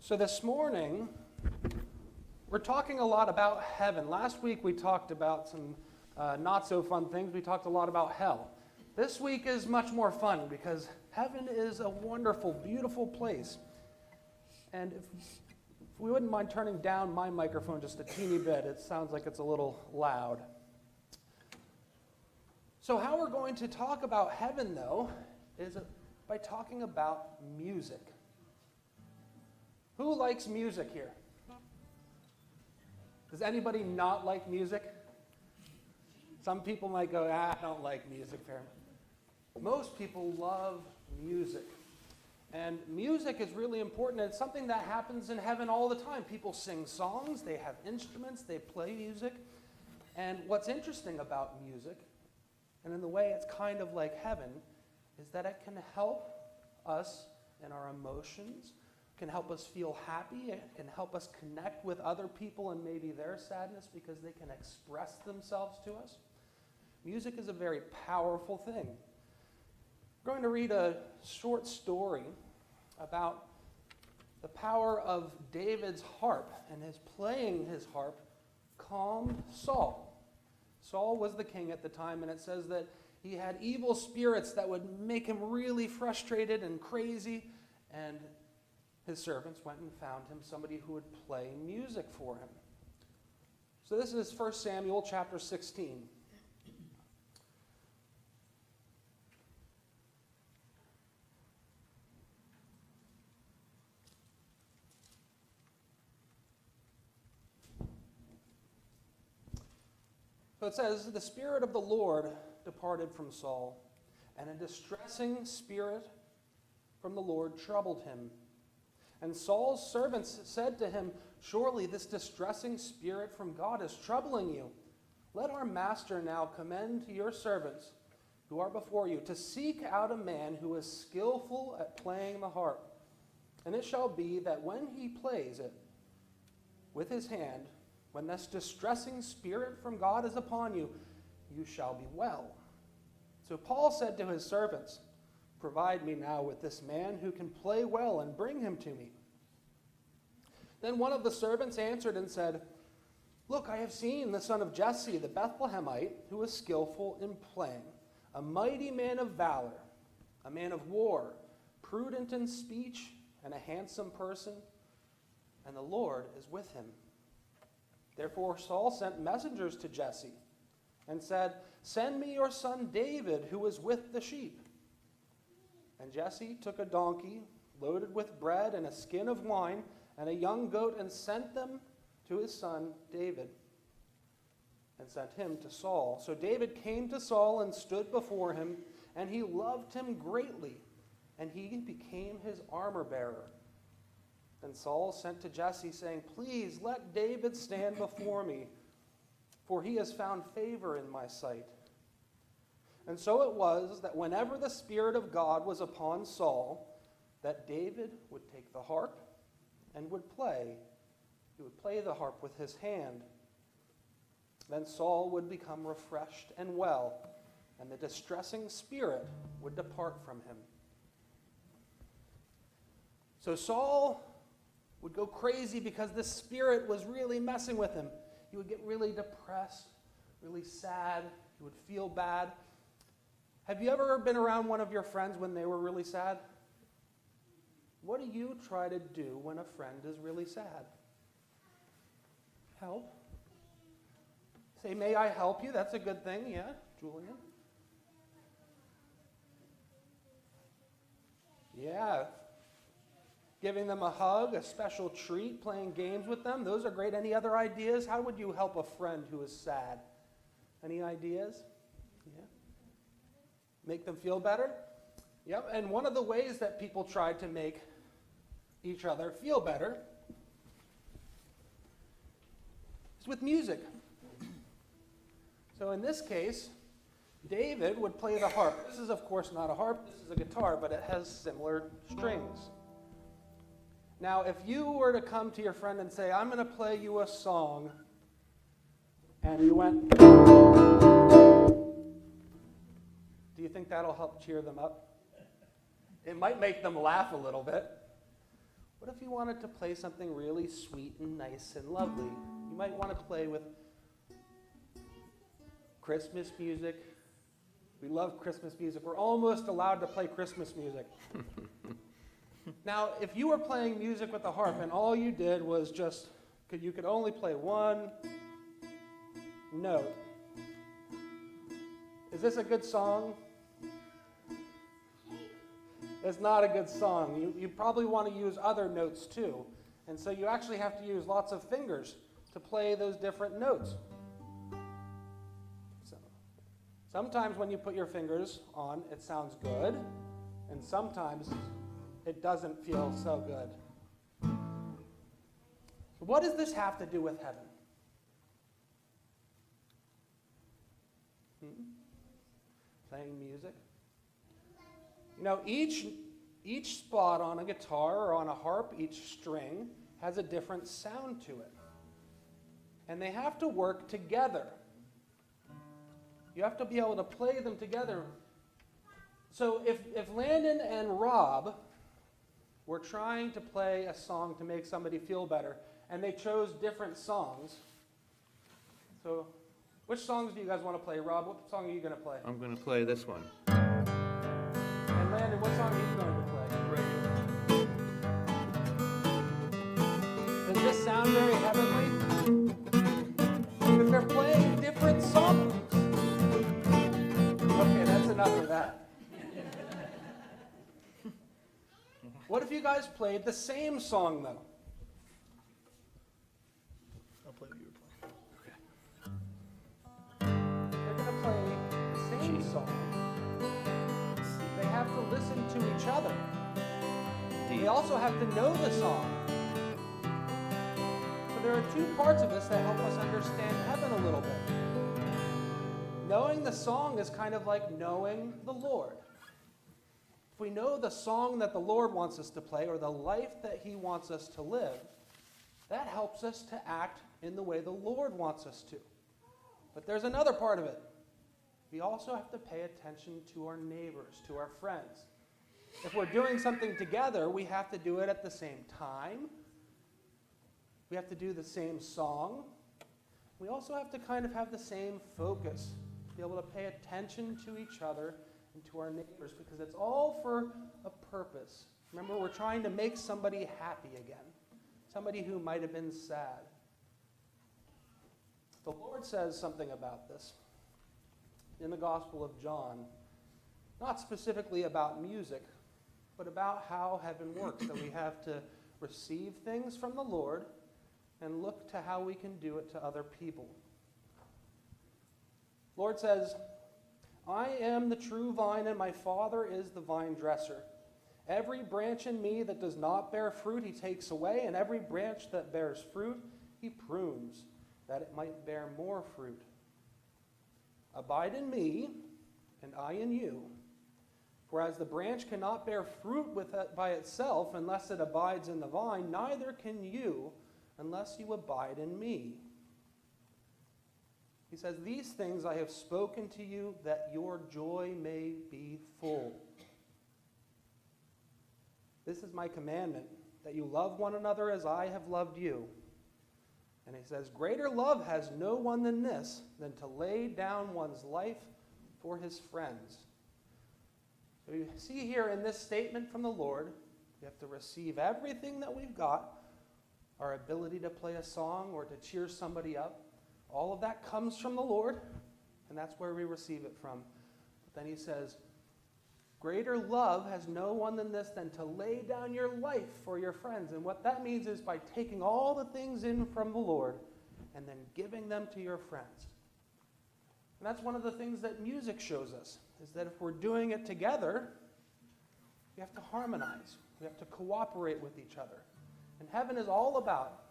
So this morning, we're talking a lot about heaven. Last week we talked about some not so fun things. We talked a lot about hell. This week is much more fun because heaven is a wonderful, beautiful place. And if we wouldn't mind turning down my microphone just a teeny bit, it sounds like it's a little loud. So how we're going to talk about heaven, though, is by talking about music. Who likes music here? Does anybody not like music? Some people might go, I don't like music very much. Most people love music. And music is really important. It's something that happens in heaven all the time. People sing songs, they have instruments, they play music. And what's interesting about music, and in the way it's kind of like heaven, is that it can help us in our emotions, can help us feel happy, it can help us connect with other people and maybe their sadness because they can express themselves to us. Music is a very powerful thing. We're going to read a short story about the power of David's harp and his playing his harp calmed Saul. Saul was the king at the time, and it says that he had evil spirits that would make him really frustrated and crazy, and his servants went and found him somebody who would play music for him. So this is 1 Samuel chapter 16. So it says, the Spirit of the Lord departed from Saul, and a distressing spirit from the Lord troubled him. And Saul's servants said to him, surely this distressing spirit from God is troubling you. Let our master now commend to your servants who are before you to seek out a man who is skillful at playing the harp. And it shall be that when he plays it with his hand, when this distressing spirit from God is upon you, you shall be well. So Paul said to his servants, provide me now with this man who can play well and bring him to me. Then one of the servants answered and said, look, I have seen the son of Jesse, the Bethlehemite, who is skillful in playing, a mighty man of valor, a man of war, prudent in speech, and a handsome person, and the Lord is with him. Therefore Saul sent messengers to Jesse and said, send me your son David, who is with the sheep. And Jesse took a donkey loaded with bread and a skin of wine and a young goat and sent them to his son David and sent him to Saul. So David came to Saul and stood before him, and he loved him greatly, and he became his armor bearer. Then Saul sent to Jesse, saying, please let David stand before me, for he has found favor in my sight. And so it was that whenever the Spirit of God was upon Saul, that David would take the harp and would play. He would play the harp with his hand. Then Saul would become refreshed and well, and the distressing spirit would depart from him. So Saul would go crazy because this spirit was really messing with him. He would get really depressed, really sad. He would feel bad. Have you ever been around one of your friends when they were really sad? What do you try to do when a friend is really sad? Help. Say, may I help you? That's a good thing, yeah, Julian? Yeah. Giving them a hug, a special treat, playing games with them. Those are great. Any other ideas? How would you help a friend who is sad? Any ideas? Yeah. Make them feel better? Yep. And one of the ways that people try to make each other feel better is with music. So in this case, David would play the harp. This is, of course, not a harp. This is a guitar, but it has similar strings. Now, if you were to come to your friend and say, I'm going to play you a song, and you went, do you think that'll help cheer them up? It might make them laugh a little bit. What if you wanted to play something really sweet and nice and lovely, you might want to play with Christmas music. We love Christmas music. We're almost allowed to play Christmas music. Now, if you were playing music with a harp and all you did was you could only play one note. Is this a good song? It's not a good song. You probably want to use other notes too. And so you actually have to use lots of fingers to play those different notes. So, sometimes when you put your fingers on, it sounds good. And sometimes it doesn't feel so good. So what does this have to do with heaven? Playing music? You know, each spot on a guitar or on a harp, each string, has a different sound to it. And they have to work together. You have to be able to play them together. So if Landon and Rob were trying to play a song to make somebody feel better, and they chose different songs, so which songs do you guys want to play? Rob, what song are you going to play? I'm going to play this one. And Landon, what song are you going to play? Does this sound very heavenly? Because they're playing different songs. Okay, that's enough of that. What if you guys played the same song, though? I'll play what you were They're going to play the same song. They have to listen to each other. They also have to know the song. So there are two parts of this that help us understand heaven a little bit. Knowing the song is kind of like knowing the Lord. If we know the song that the Lord wants us to play or the life that He wants us to live, that helps us to act in the way the Lord wants us to. But there's another part of it. We also have to pay attention to our neighbors, to our friends. If we're doing something together, we have to do it at the same time. We have to do the same song. We also have to kind of have the same focus, be able to pay attention to each other and to our neighbors, because it's all for a purpose. Remember, we're trying to make somebody happy again, somebody who might have been sad. The Lord says something about this in the Gospel of John, not specifically about music, but about how heaven works, that we have to receive things from the Lord and look to how we can do it to other people. Lord says, I am the true vine, and my Father is the vine dresser. Every branch in me that does not bear fruit, He takes away, and every branch that bears fruit, He prunes, that it might bear more fruit. Abide in me, and I in you. For as the branch cannot bear fruit by itself unless it abides in the vine, neither can you unless you abide in me. He says, these things I have spoken to you, that your joy may be full. This is my commandment, that you love one another as I have loved you. And he says, greater love has no one than this, than to lay down one's life for his friends. So you see here in this statement from the Lord, we have to receive everything that we've got, our ability to play a song or to cheer somebody up. All of that comes from the Lord, and that's where we receive it from. But then he says, greater love has no one than this, than to lay down your life for your friends. And what that means is by taking all the things in from the Lord and then giving them to your friends. And that's one of the things that music shows us, is that if we're doing it together, we have to harmonize. We have to cooperate with each other. And heaven is all about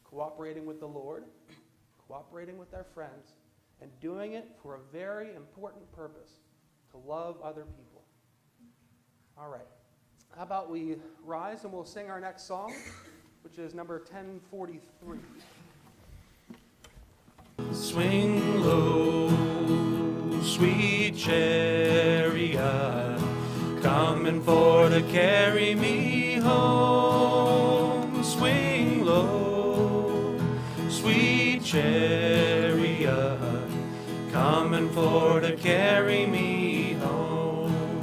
cooperating with the Lord, cooperating with our friends, and doing it for a very important purpose, to love other people. All right. How about we rise and we'll sing our next song, which is number 1043. Swing low, sweet chariot, coming for to carry me home. chariot coming for to carry me home.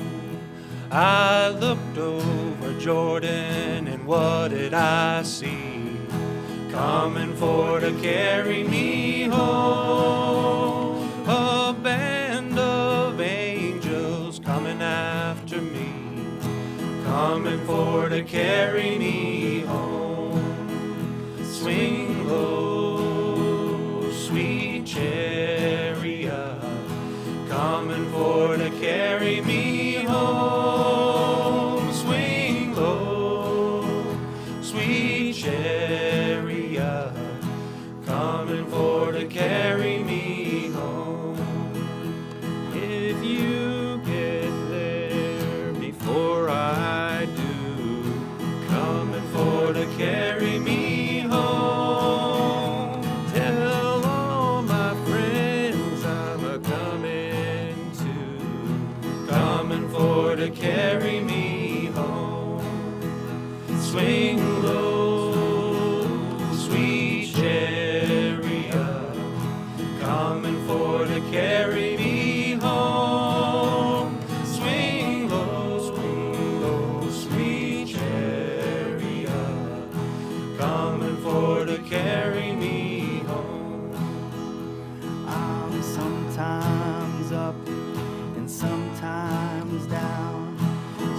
I looked over Jordan, and what did I see? Coming for to carry me home. A band of angels coming after me, coming for to carry me home. Swing low, sweet chariot, coming for to carry me home. Swing low, sweet chariot, coming for to carry me home. If you get there before I do, coming for to carry me home. Tell all my friends I'm a-coming too, coming for to carry me home. Swing low, sweet chariot, coming for to carry me home. Swing low, sweet chariot, coming for to carry me home. I'm sometimes up and sometimes down,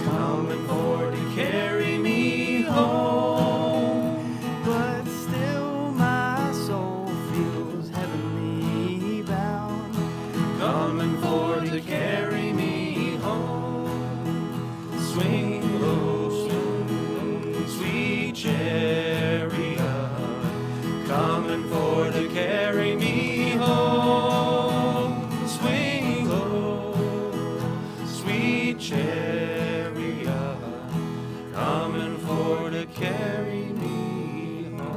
Coming for to carry me home. but still my soul feels heavenly bound. Coming for to carry me home. Swing low, sweet chariot, coming for to carry me home. Swing low, sweet chariot, coming for to carry me home.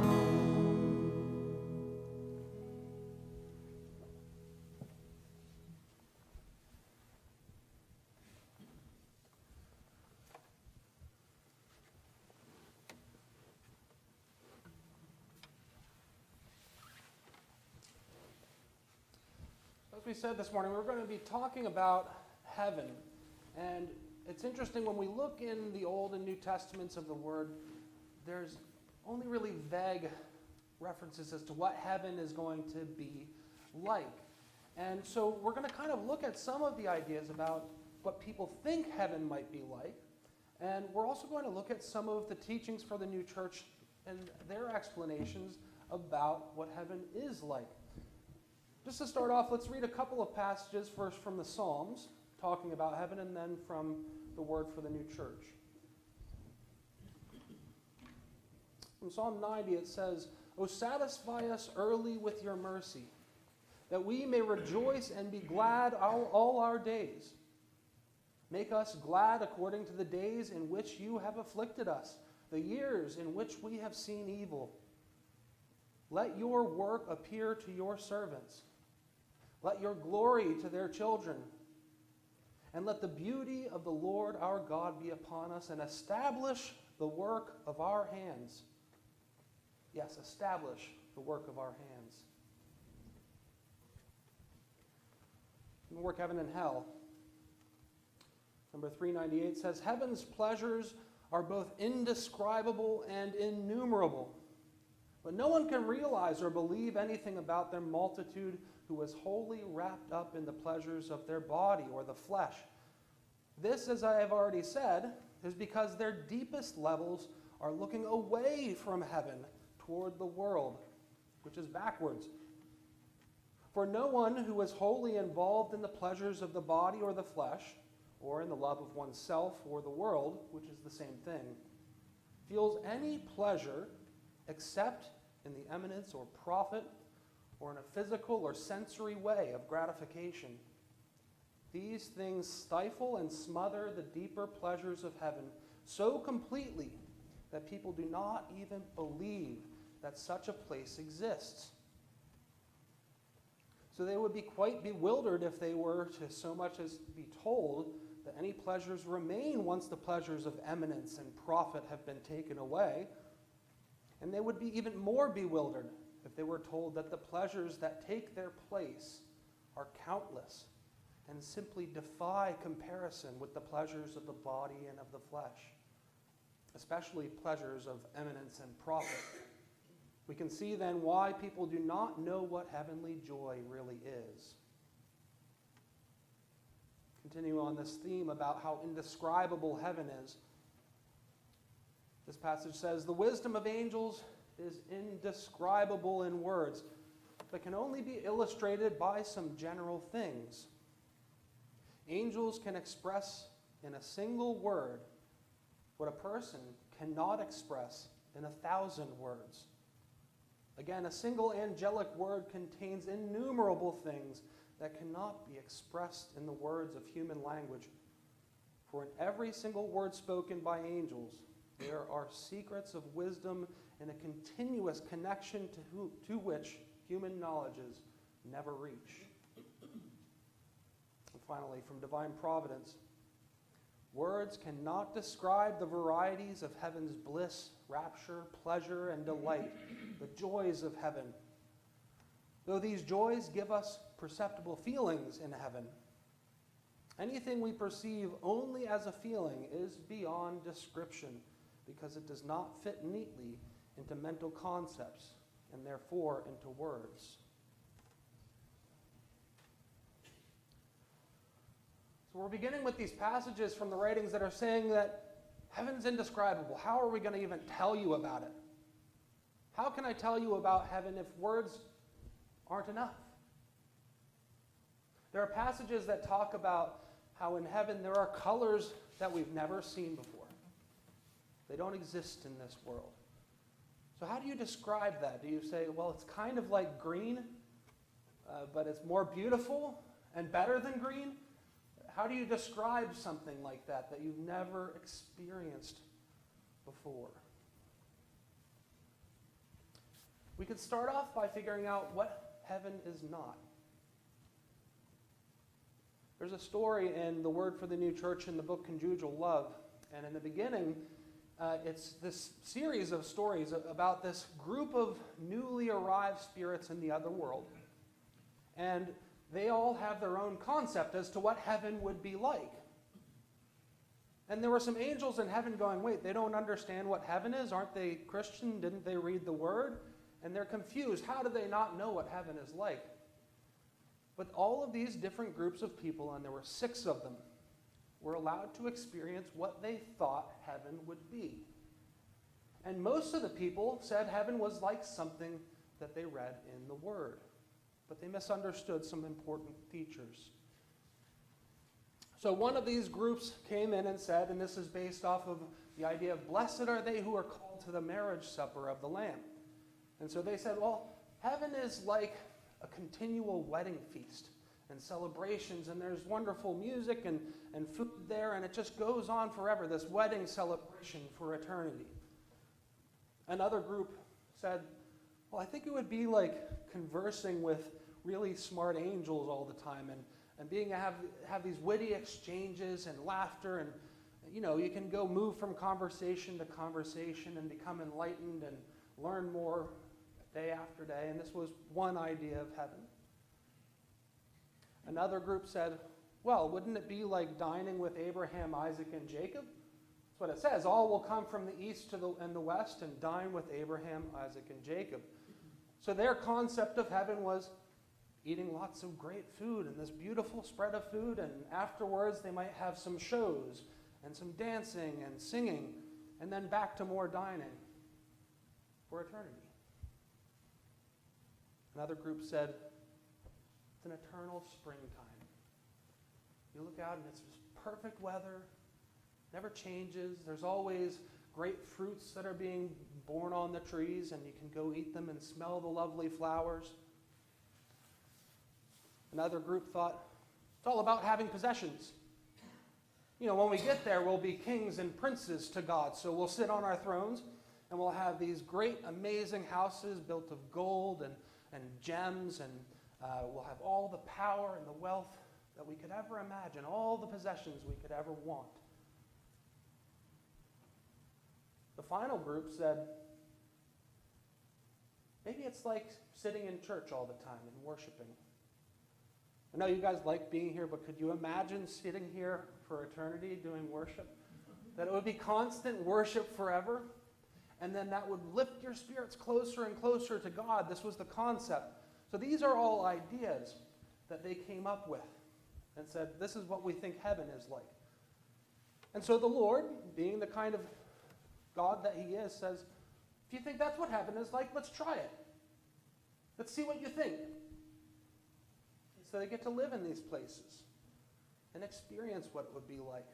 As we said this morning, we're going to be talking about heaven. And it's interesting when we look in the Old and New Testaments of the Word, there's only really vague references as to what heaven is going to be like. And so we're going to kind of look at some of the ideas about what people think heaven might be like. And we're also going to look at some of the teachings for the new church and their explanations about what heaven is like. Just to start off, let's read a couple of passages, first from the Psalms, talking about heaven, and then from the Word for the new church. From Psalm 90, it says, "O satisfy us early with your mercy, that we may rejoice and be glad all our days. Make us glad according to the days in which you have afflicted us, the years in which we have seen evil. Let your work appear to your servants. Let your glory to their children. And let the beauty of the Lord our God be upon us, and establish the work of our hands." Yes, establish the work of our hands. And work heaven and hell. Number 398 says, "Heaven's pleasures are both indescribable and innumerable, but no one can realize or believe anything about their multitude who is wholly wrapped up in the pleasures of their body or the flesh. This, as I have already said, is because their deepest levels are looking away from heaven toward the world, which is backwards. For no one who is wholly involved in the pleasures of the body or the flesh, or in the love of oneself or the world, which is the same thing, feels any pleasure except in the eminence or profit, or in a physical or sensory way of gratification. These things stifle and smother the deeper pleasures of heaven so completely that people do not even believe that such a place exists. So they would be quite bewildered if they were to so much as be told that any pleasures remain once the pleasures of eminence and profit have been taken away. And they would be even more bewildered if they were told that the pleasures that take their place are countless and simply defy comparison with the pleasures of the body and of the flesh, especially pleasures of eminence and profit. We can see then why people do not know what heavenly joy really is. Continue on this theme about how indescribable heaven is. This passage says, "The wisdom of angels is indescribable in words, but can only be illustrated by some general things. Angels can express in a single word what a person cannot express in 1,000 words. Again, a single angelic word contains innumerable things that cannot be expressed in the words of human language. For in every single word spoken by angels, there are secrets of wisdom and a continuous connection to which human knowledges never reach." And finally, from divine providence, words cannot describe the varieties of heaven's bliss, rapture, pleasure, and delight, the joys of heaven. Though these joys give us perceptible feelings in heaven, anything we perceive only as a feeling is beyond description because it does not fit neatly into mental concepts and therefore into words. So we're beginning with these passages from the writings that are saying that heaven's indescribable. How are we going to even tell you about it? How can I tell you about heaven if words aren't enough? There are passages that talk about how in heaven there are colors that we've never seen before. They don't exist in this world. So how do you describe that? Do you say, well, it's kind of like green, but it's more beautiful and better than green? How do you describe something like that you've never experienced before? We could start off by figuring out what heaven is not. There's a story in the Word for the New Church in the book Conjugal Love, and in the beginning, it's this series of stories about this group of newly arrived spirits in the other world. And they all have their own concept as to what heaven would be like. And there were some angels in heaven going, wait, they don't understand what heaven is? Aren't they Christian? Didn't they read the Word? And they're confused. How do they not know what heaven is like? But all of these different groups of people, and there were 6 of them, were allowed to experience what they thought heaven would be. And most of the people said heaven was like something that they read in the Word. But they misunderstood some important features. So one of these groups came in and said, and this is based off of the idea of blessed are they who are called to the marriage supper of the Lamb. And so they said, well, heaven is like a continual wedding feast and celebrations, and there's wonderful music and food there, and it just goes on forever, this wedding celebration for eternity. Another group said, well, I think it would be like conversing with really smart angels all the time and being have these witty exchanges and laughter, and you can go move from conversation to conversation and become enlightened and learn more day after day. And this was one idea of heaven. Another group said, well, wouldn't it be like dining with Abraham, Isaac, and Jacob? That's what it says. All will come from the east and the west and dine with Abraham, Isaac, and Jacob. So their concept of heaven was eating lots of great food and this beautiful spread of food, and afterwards they might have some shows and some dancing and singing, and then back to more dining for eternity. Another group said, it's an eternal springtime. You look out and it's just perfect weather, never changes. There's always great fruits that are being born on the trees, and you can go eat them and smell the lovely flowers. Another group thought, it's all about having possessions. When we get there, we'll be kings and princes to God, so we'll sit on our thrones, and we'll have these great, amazing houses built of gold and gems, and we'll have all the power and the wealth that we could ever imagine, all the possessions we could ever want. The final group said, Maybe it's like sitting in church all the time and worshiping. I know you guys like being here, but could you imagine sitting here for eternity doing worship? That it would be constant worship forever, and then that would lift your spirits closer and closer to God. This was the concept. So these are all ideas that they came up with and said, this is what we think heaven is like. And so the Lord, being the kind of God that he is, says, if you think that's what heaven is like, let's try it. Let's see what you think. So they get to live in these places and experience what it would be like.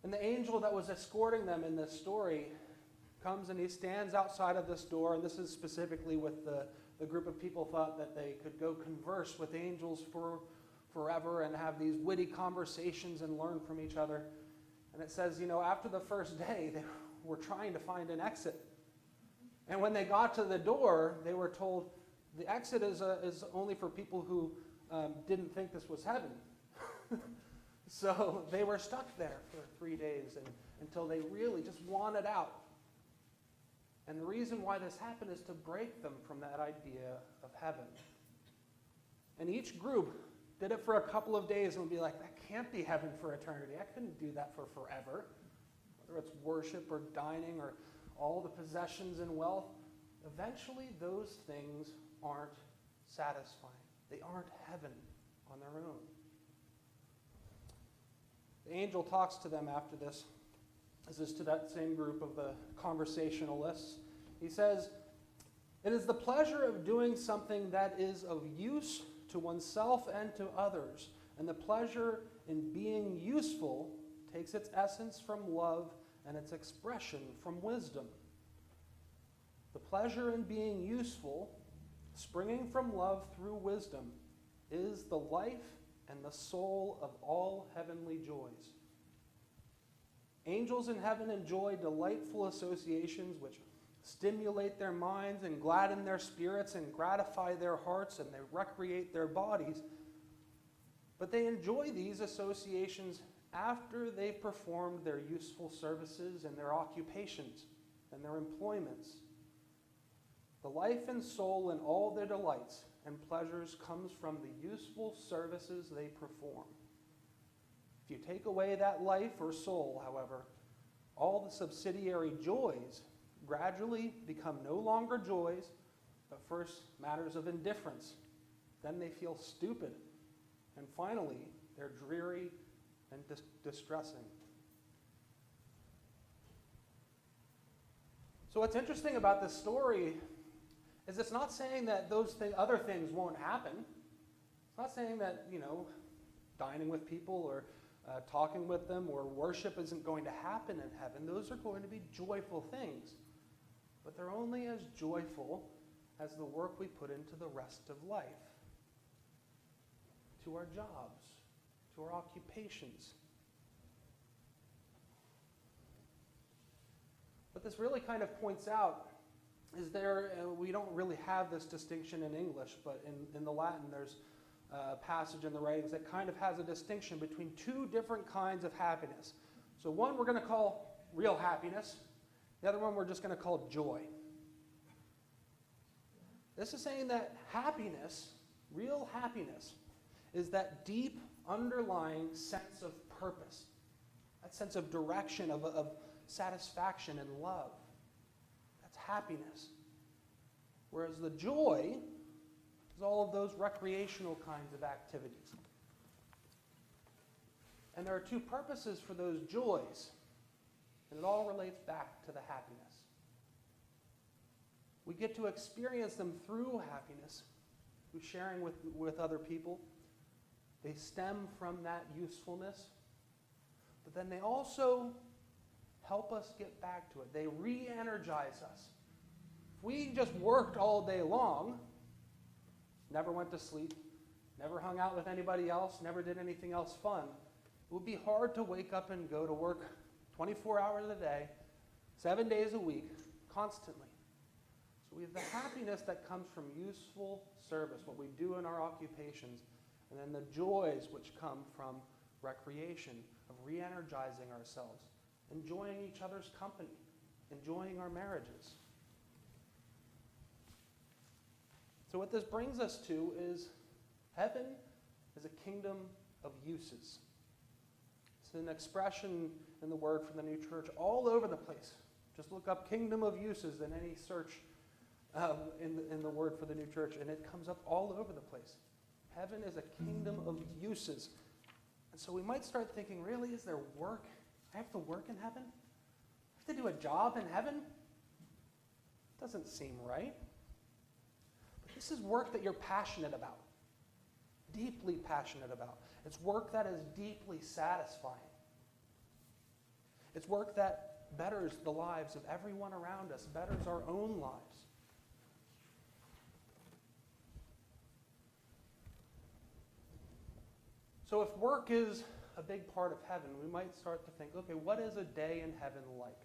And the angel that was escorting them in this story comes and he stands outside of this door, and this is specifically with the group of people thought that they could go converse with angels forever and have these witty conversations and learn from each other. And it says, after the first day, they were trying to find an exit. And when they got to the door, they were told, the exit is only for people who didn't think this was heaven. So they were stuck there for 3 days until they really just wanted out. And the reason why this happened is to break them from that idea of heaven. And each group did it for a couple of days and would be like, that can't be heaven for eternity. I couldn't do that for forever. Whether it's worship or dining or all the possessions and wealth, eventually those things aren't satisfying. They aren't heaven on their own. The angel talks to them after this. This is to that same group of the conversationalists. He says, it is the pleasure of doing something that is of use to oneself and to others. And the pleasure in being useful takes its essence from love and its expression from wisdom. The pleasure in being useful, springing from love through wisdom, is the life and the soul of all heavenly joys. Angels in heaven enjoy delightful associations which stimulate their minds and gladden their spirits and gratify their hearts, and they recreate their bodies. But they enjoy these associations after they've performed their useful services and their occupations and their employments. The life and soul in all their delights and pleasures comes from the useful services they perform. If you take away that life or soul, however, all the subsidiary joys gradually become no longer joys, but first matters of indifference. Then they feel stupid. And finally, they're dreary and distressing. So what's interesting about this story is it's not saying that those other things won't happen. It's not saying that, dining with people or talking with them or worship isn't going to happen in heaven. Those are going to be joyful things. But they're only as joyful as the work we put into the rest of life. To our jobs, to our occupations. What this really kind of points out is we don't really have this distinction in English, but in the Latin there's a passage in the writings that kind of has a distinction between two different kinds of happiness. So one we're going to call real happiness, the other one we're just going to call joy. This is saying that happiness, real happiness, is that deep underlying sense of purpose, that sense of direction, of satisfaction and love. That's happiness. Whereas the joy is all of those recreational kinds of activities. And there are two purposes for those joys, and it all relates back to the happiness. We get to experience them through happiness, through sharing with other people. They stem from that usefulness, but then they also help us get back to it. They re-energize us. If we just worked all day long, never went to sleep, never hung out with anybody else, never did anything else fun, it would be hard to wake up and go to work 24 hours a day, 7 days a week, constantly. So we have the happiness that comes from useful service, what we do in our occupations, and then the joys which come from recreation, of re-energizing ourselves, enjoying each other's company, enjoying our marriages. So what this brings us to is heaven is a kingdom of uses. It's an expression in the word from the New Church all over the place. Just look up kingdom of uses in any search in the word for the New Church, and it comes up all over the place. Heaven is a kingdom of uses. And so we might start thinking, really, is there work? I have to work in heaven? I have to do a job in heaven? Doesn't seem right. But this is work that you're passionate about, deeply passionate about. It's work that is deeply satisfying. It's work that betters the lives of everyone around us, betters our own lives. So if work is a big part of heaven, we might start to think, okay, what is a day in heaven like?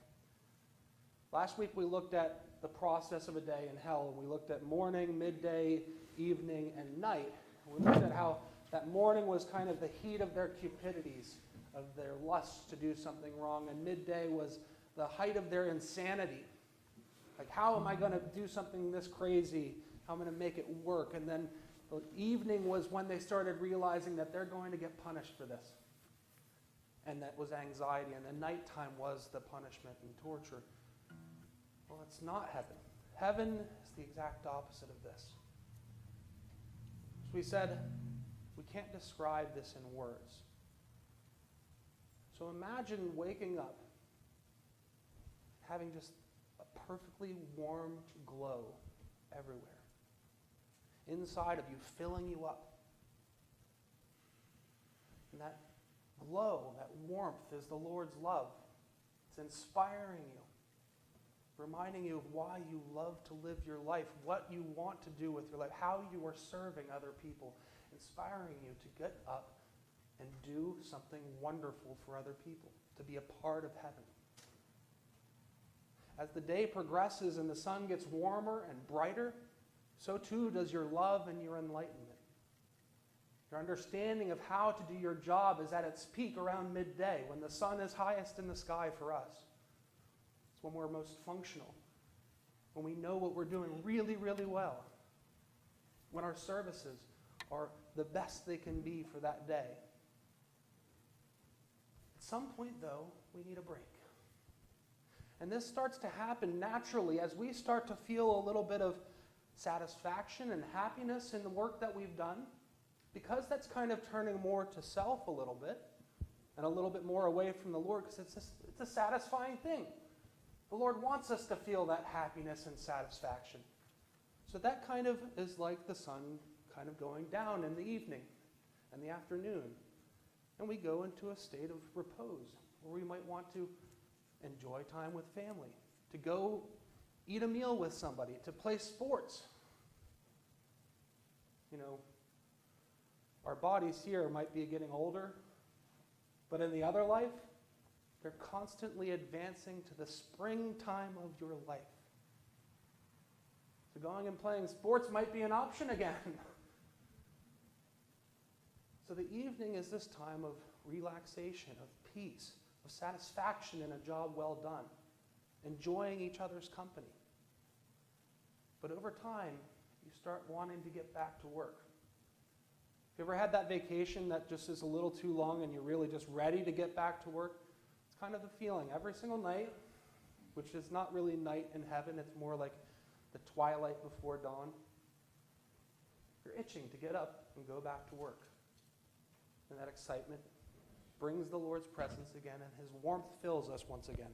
Last week we looked at the process of a day in hell. We looked at morning, midday, evening, and night. We looked at how that morning was kind of the heat of their cupidities, of their lusts to do something wrong, and midday was the height of their insanity. Like, how am I going to do something this crazy? How am I going to make it work? And then the evening was when they started realizing that they're going to get punished for this. And that was anxiety. And the nighttime was the punishment and torture. Well, it's not heaven. Heaven is the exact opposite of this. As we said, we can't describe this in words. So imagine waking up, having just a perfectly warm glow everywhere. Inside of you, filling you up. And that glow, that warmth is the Lord's love. It's inspiring you, reminding you of why you love to live your life, what you want to do with your life, how you are serving other people, inspiring you to get up and do something wonderful for other people, to be a part of heaven. As the day progresses and the sun gets warmer and brighter, so too does your love and your enlightenment. Your understanding of how to do your job is at its peak around midday, when the sun is highest in the sky for us. It's when we're most functional, when we know what we're doing really, really well, when our services are the best they can be for that day. At some point, though, we need a break. And this starts to happen naturally as we start to feel a little bit of satisfaction and happiness in the work that we've done, because that's kind of turning more to self a little bit and a little bit more away from the Lord, because it's a satisfying thing. The Lord wants us to feel that happiness and satisfaction. So that kind of is like the sun kind of going down in the evening and the afternoon. And we go into a state of repose where we might want to enjoy time with family, to go eat a meal with somebody, to play sports. You know, our bodies here might be getting older, but in the other life, they're constantly advancing to the springtime of your life. So going and playing sports might be an option again. So the evening is this time of relaxation, of peace, of satisfaction in a job well done, enjoying each other's company. But over time, you start wanting to get back to work. Have you ever had that vacation that just is a little too long and you're really just ready to get back to work? It's kind of the feeling every single night, which is not really night in heaven, it's more like the twilight before dawn. You're itching to get up and go back to work. And that excitement brings the Lord's presence again, and his warmth fills us once again.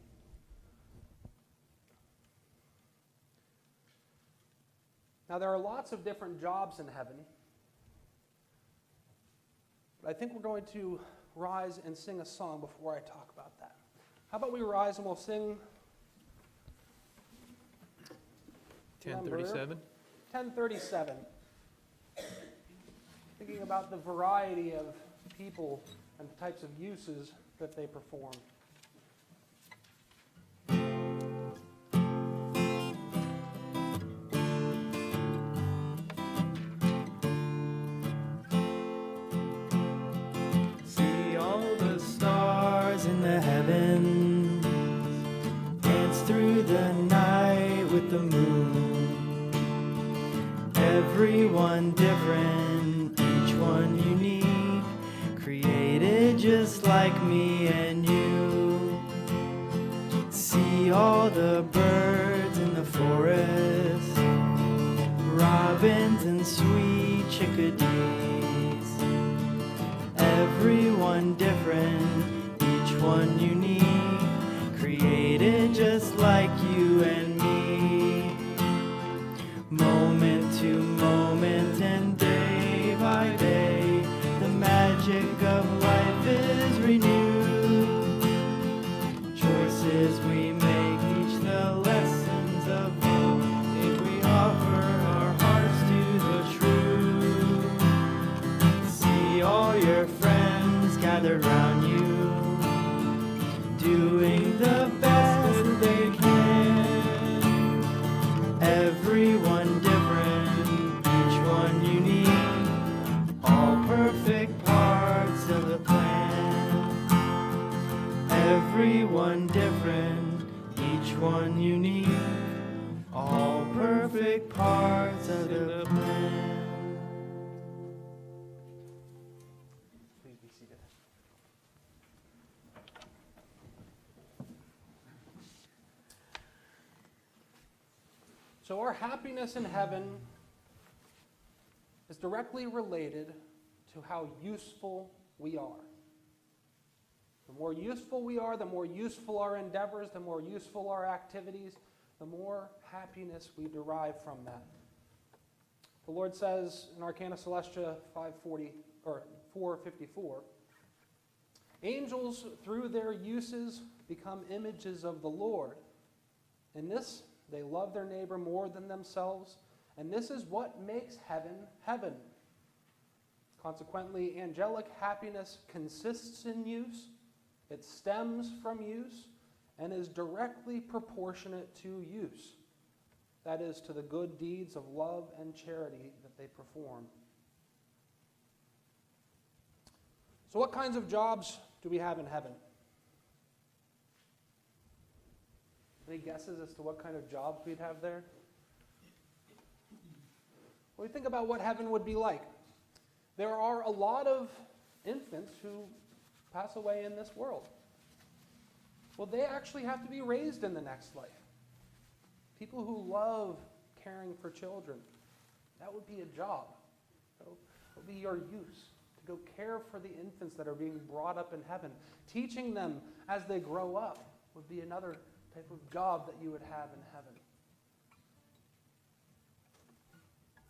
Now, there are lots of different jobs in heaven, but I think we're going to rise and sing a song before I talk about that. How about we rise and we'll sing 1037. 1037. Thinking about the variety of people and the types of uses that they perform. See all the stars in the heavens dance through the night with the moon. Everyone different, each one unique, created just like me and you. See all the birds in the forest, robins and sweet chickadees. Everyone different, each one unique, created just like you and me. Moment to moment and day by day, the magic of life is renewed. Choices we make teach the lessons of love if we offer our hearts to the truth. See all your friends gathered round you, doing the best that they can. Everyone different, each one unique, all perfect parts of the plan. Everyone different, each one unique, all perfect parts of the plan. Please be seated. So our happiness in heaven is directly related to how useful we are. The more useful we are, the more useful our endeavors, the more useful our activities, the more happiness we derive from that. The Lord says in Arcana Celestia 4:54, angels through their uses become images of the Lord. In this, they love their neighbor more than themselves, and this is what makes heaven heaven. Consequently, angelic happiness consists in use, it stems from use, and is directly proportionate to use. That is, to the good deeds of love and charity that they perform. So what kinds of jobs do we have in heaven? Any guesses as to what kind of jobs we'd have there? Well, we think about what heaven would be like. There are a lot of infants who pass away in this world. Well, they actually have to be raised in the next life. People who love caring for children, that would be a job. That would be your use, to go care for the infants that are being brought up in heaven. Teaching them as they grow up would be another type of job that you would have in heaven.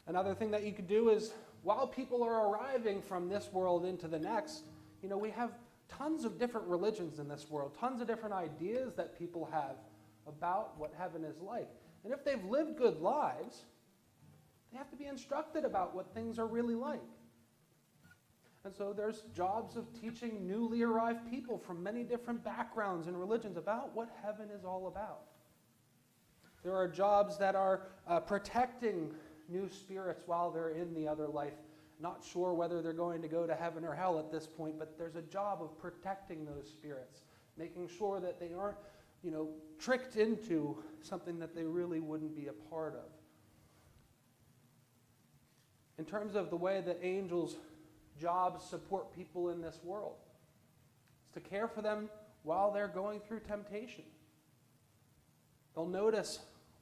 Another thing that you could do is, while people are arriving from this world into the next, we have tons of different religions in this world, tons of different ideas that people have about what heaven is like. And if they've lived good lives, they have to be instructed about what things are really like. And so there's jobs of teaching newly arrived people from many different backgrounds and religions about what heaven is all about. There are jobs that are protecting new spirits while they're in the other life. Not sure whether they're going to go to heaven or hell at this point, but there's a job of protecting those spirits, making sure that they aren't, tricked into something that they really wouldn't be a part of. In terms of the way that angels' jobs support people in this world, it's to care for them while they're going through temptation. They'll notice,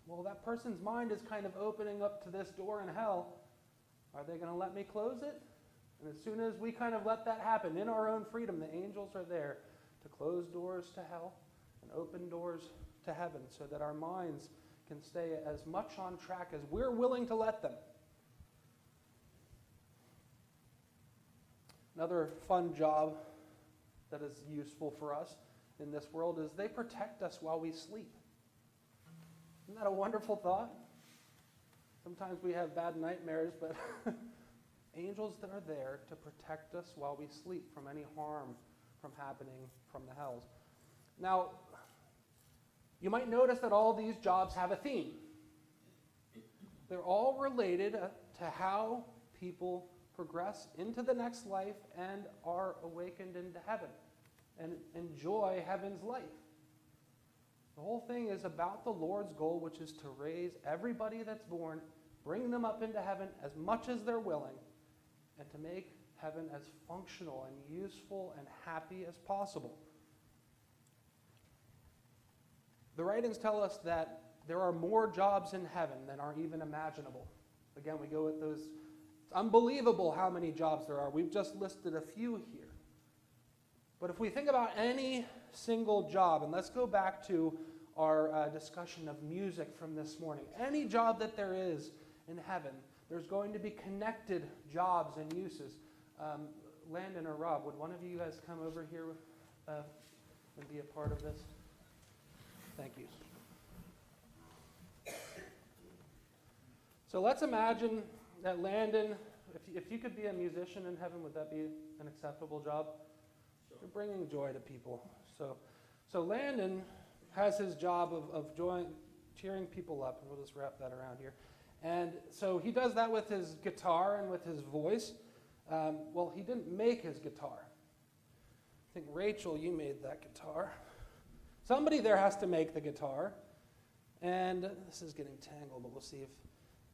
well, that person's mind is kind of opening up to this door in hell. Are they going to let me close it? And as soon as we kind of let that happen in our own freedom, the angels are there to close doors to hell and open doors to heaven so that our minds can stay as much on track as we're willing to let them. Another fun job that is useful for us in this world is they protect us while we sleep. Isn't that a wonderful thought? Sometimes we have bad nightmares, but angels that are there to protect us while we sleep from any harm from happening from the hells. Now, you might notice that all these jobs have a theme. They're all related to how people progress into the next life and are awakened into heaven and enjoy heaven's life. The whole thing is about the Lord's goal, which is to raise everybody that's born bring them up into heaven as much as they're willing, and to make heaven as functional and useful and happy as possible. The writings tell us that there are more jobs in heaven than are even imaginable. Again, we go with those. It's unbelievable how many jobs there are. We've just listed a few here. But if we think about any single job, and let's go back to our discussion of music from this morning. Any job that there is in heaven, there's going to be connected jobs and uses. Landon or Rob, would one of you guys come over here and be a part of this? Thank you. So let's imagine that Landon, if you could be a musician in heaven, would that be an acceptable job? You're bringing joy to people. So Landon has his job of cheering people up, and we'll just wrap that around here. And so he does that with his guitar and with his voice. Well, he didn't make his guitar. I think, Rachel, you made that guitar. Somebody there has to make the guitar. And this is getting tangled, but we'll see if...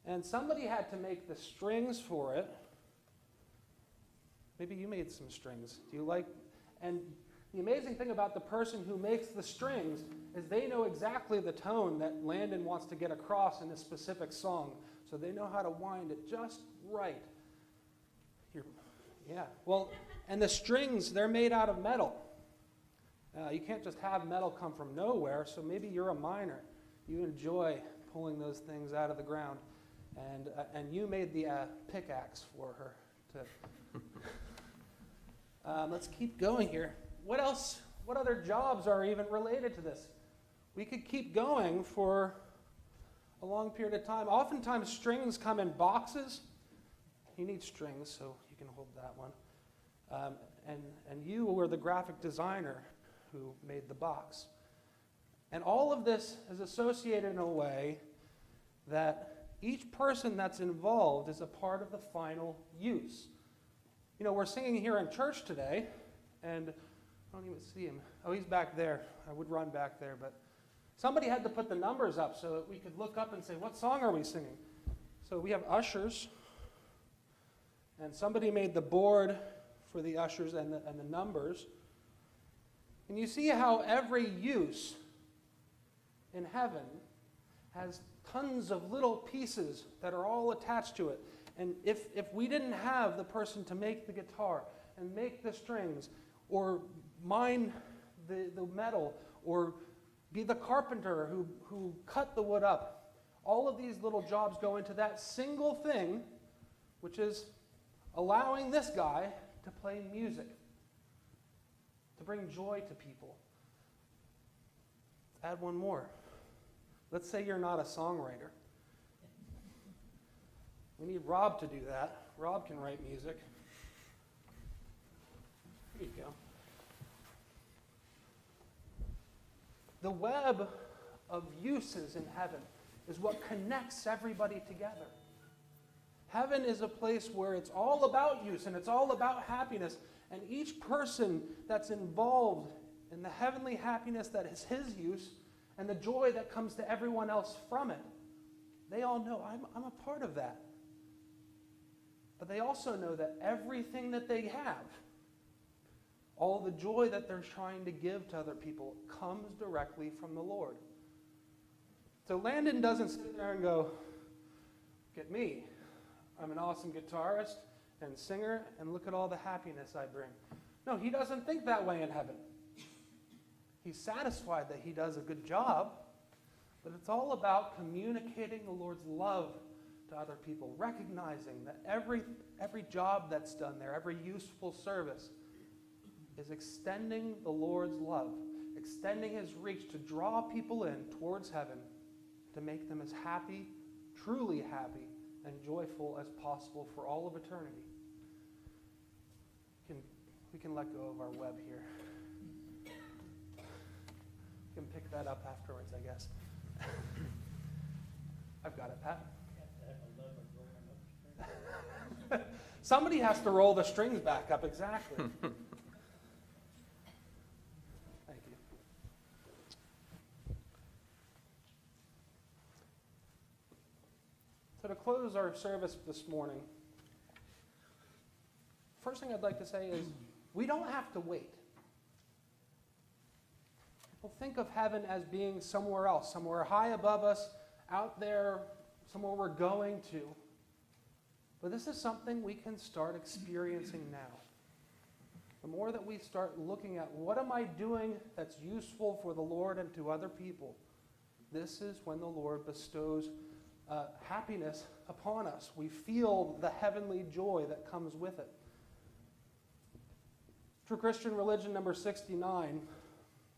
And somebody had to make the strings for it. Maybe you made some strings. Do you like... And the amazing thing about the person who makes the strings is they know exactly the tone that Landon wants to get across in a specific song. So they know how to wind it just right. Yeah. Well, and the strings, they're made out of metal. You can't just have metal come from nowhere, so maybe you're a miner. You enjoy pulling those things out of the ground. And you made the pickaxe for her. Let's keep going here. What else? What other jobs are even related to this? We could keep going for a long period of time. Oftentimes strings come in boxes. You need strings, so you can hold that one. And you were the graphic designer who made the box. And all of this is associated in a way that each person that's involved is a part of the final use. You know, we're singing here in church today, and I don't even see him. Oh, he's back there. I would run back there, but somebody had to put the numbers up so that we could look up and say, what song are we singing? So we have ushers, and somebody made the board for the ushers and the numbers. And you see how every use in heaven has tons of little pieces that are all attached to it. And if we didn't have the person to make the guitar and make the strings or mine the metal or be the carpenter who cut the wood up, all of these little jobs go into that single thing, which is allowing this guy to play music, to bring joy to people. Let's add one more. Let's say you're not a songwriter. We need Rob to do that. Rob can write music. Here you go. The web of uses in heaven is what connects everybody together. Heaven is a place where it's all about use and it's all about happiness. And each person that's involved in the heavenly happiness that is his use and the joy that comes to everyone else from it, they all know, I'm a part of that. But they also know that everything that they have, all the joy that they're trying to give to other people, comes directly from the Lord. So Landon doesn't sit there and go, look at me. I'm an awesome guitarist and singer, and look at all the happiness I bring. No, he doesn't think that way in heaven. He's satisfied that he does a good job, but it's all about communicating the Lord's love to other people, recognizing that every job that's done there, every useful service, is extending the Lord's love, extending his reach to draw people in towards heaven, to make them as happy, truly happy, and joyful as possible for all of eternity. We can let go of our web here. We can pick that up afterwards, I guess. I've got it, Pat. Somebody has to roll the strings back up, exactly. Thank you. So to close our service this morning, first thing I'd like to say is we don't have to wait. People think of heaven as being somewhere else, somewhere high above us, out there, somewhere we're going to. But this is something we can start experiencing now. The more that we start looking at what am I doing that's useful for the Lord and to other people, this is when the Lord bestows happiness upon us. We feel the heavenly joy that comes with it. True Christian Religion number 69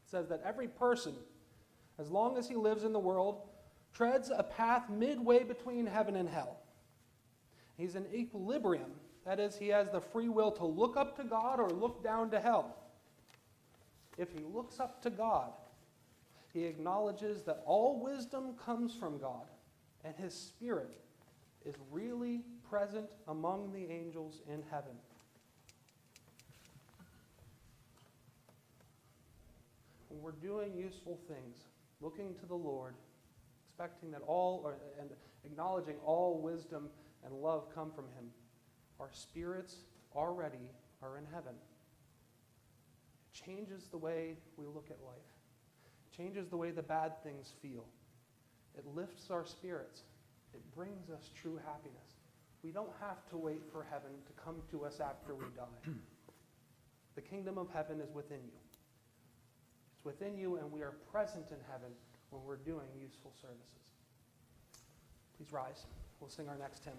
says that every person, as long as he lives in the world, treads a path midway between heaven and hell. He's in equilibrium. That is, he has the free will to look up to God or look down to hell. If he looks up to God, he acknowledges that all wisdom comes from God, and his Spirit is really present among the angels in heaven. When we're doing useful things, looking to the Lord, expecting that and acknowledging all wisdom and love come from him, our spirits already are in heaven. It changes the way we look at life. It changes the way the bad things feel. It lifts our spirits. It brings us true happiness. We don't have to wait for heaven to come to us after we die. The kingdom of heaven is within you. It's within you, and we are present in heaven when we're doing useful services. Please rise. We'll sing our next hymn.